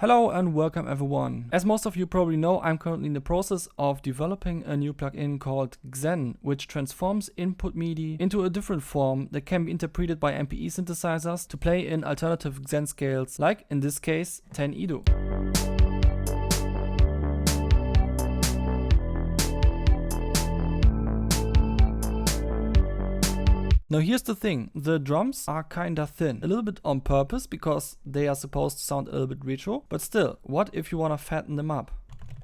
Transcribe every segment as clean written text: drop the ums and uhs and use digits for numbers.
Hello and welcome everyone. As most of you probably know, I'm currently in the process of developing a new plugin called Xen, which transforms input MIDI into a different form that can be interpreted by MPE synthesizers to play in alternative Xen scales, like in this case 10 Edo. Now here's the thing, the drums are kinda thin, a little bit on purpose because they are supposed to sound a little bit retro, but still, what if you wanna fatten them up?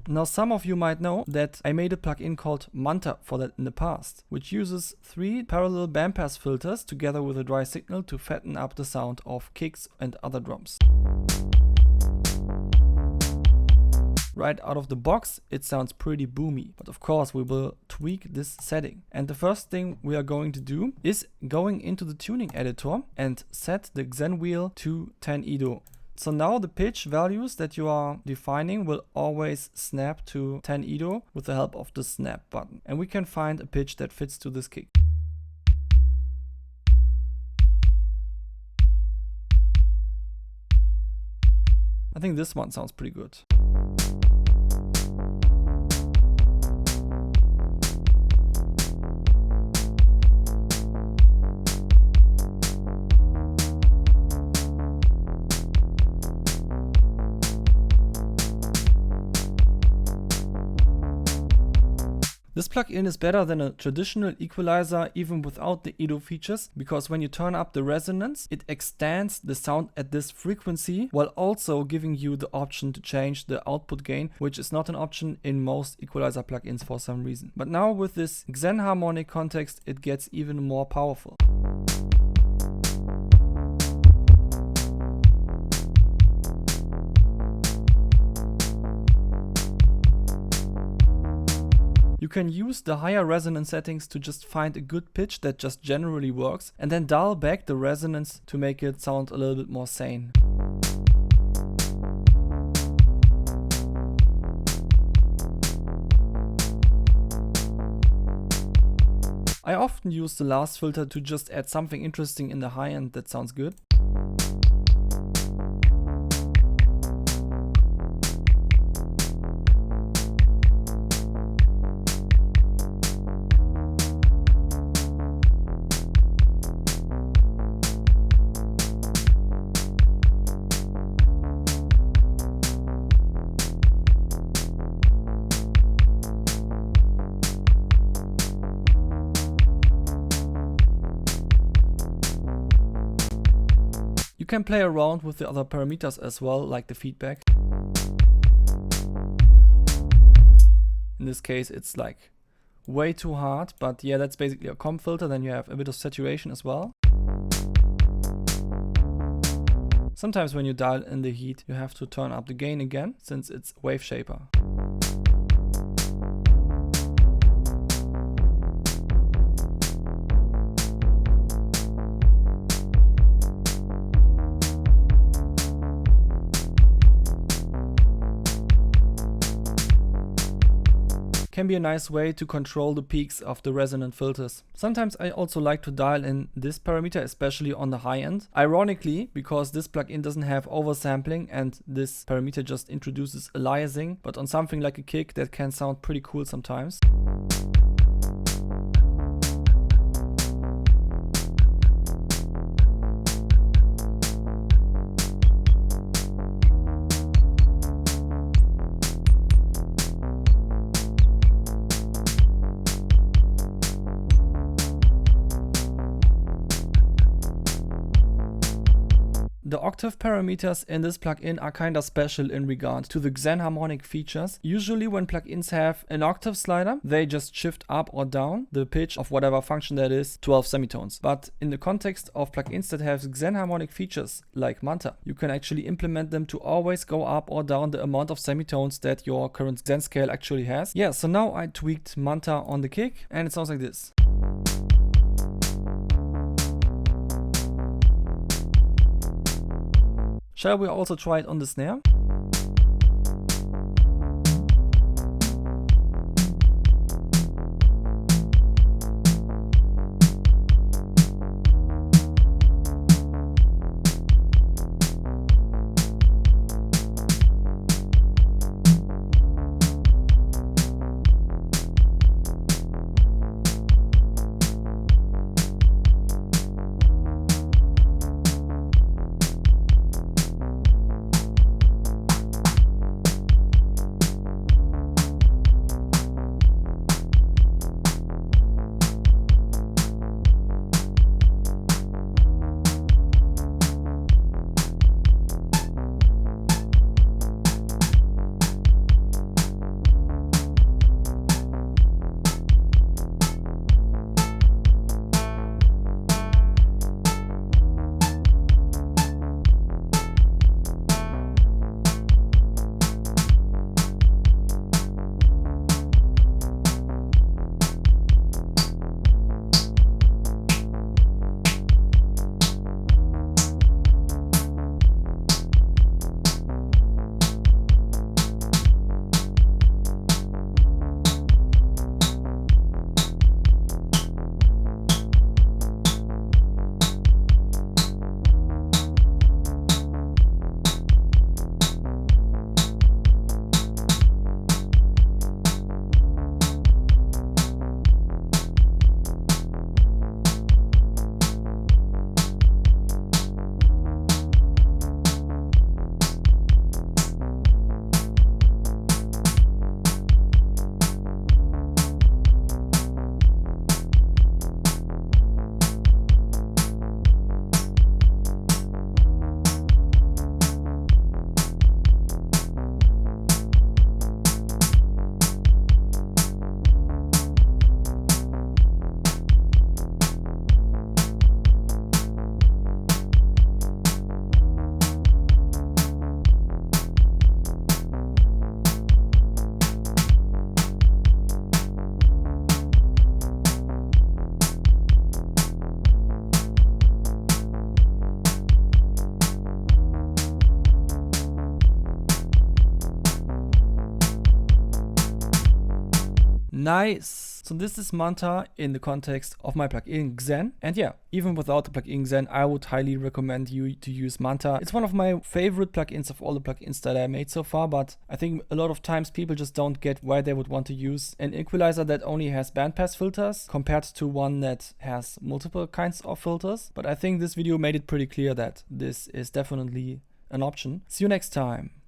Now some of you might know that I made a plugin called Manta for that in the past, which uses 3 parallel bandpass filters together with a dry signal to fatten up the sound of kicks and other drums. Right out of the box, it sounds pretty boomy, but of course we will tweak this setting. And the first thing we are going to do is going into the tuning editor and set the Xen wheel to 10 Edo. So now the pitch values that you are defining will always snap to 10 Edo with the help of the snap button. And we can find a pitch that fits to this kick. I think this one sounds pretty good. This plugin is better than a traditional equalizer even without the Edo features, because when you turn up the resonance, it extends the sound at this frequency while also giving you the option to change the output gain, which is not an option in most equalizer plugins for some reason. But now with this Xenharmonic context, it gets even more powerful. You can use the higher resonance settings to just find a good pitch that just generally works and then dial back the resonance to make it sound a little bit more sane. I often use the last filter to just add something interesting in the high end that sounds good. You can play around with the other parameters as well, like the feedback. In this case, it's like way too hard, but yeah, that's basically a comp filter. Then you have a bit of saturation as well. Sometimes when you dial in the heat, you have to turn up the gain again, since it's wave shaper. Can be a nice way to control the peaks of the resonant filters. Sometimes I also like to dial in this parameter, especially on the high end. Ironically, because this plugin doesn't have oversampling and this parameter just introduces aliasing, but on something like a kick that can sound pretty cool sometimes. The octave parameters in this plugin are kinda special in regard to the Xenharmonic features. Usually when plugins have an octave slider, they just shift up or down the pitch of whatever function that is, 12 semitones. But in the context of plugins that have Xenharmonic features like Manta, you can actually implement them to always go up or down the amount of semitones that your current Xen scale actually has. Yeah, so now I tweaked Manta on the kick and it sounds like this. Shall we also try it on the snare? Nice! So this is Manta in the context of my plugin Xen. And yeah, even without the plugin Xen, I would highly recommend you to use Manta. It's one of my favorite plugins of all the plugins that I made so far, but I think a lot of times people just don't get why they would want to use an equalizer that only has bandpass filters compared to one that has multiple kinds of filters. But I think this video made it pretty clear that this is definitely an option. See you next time.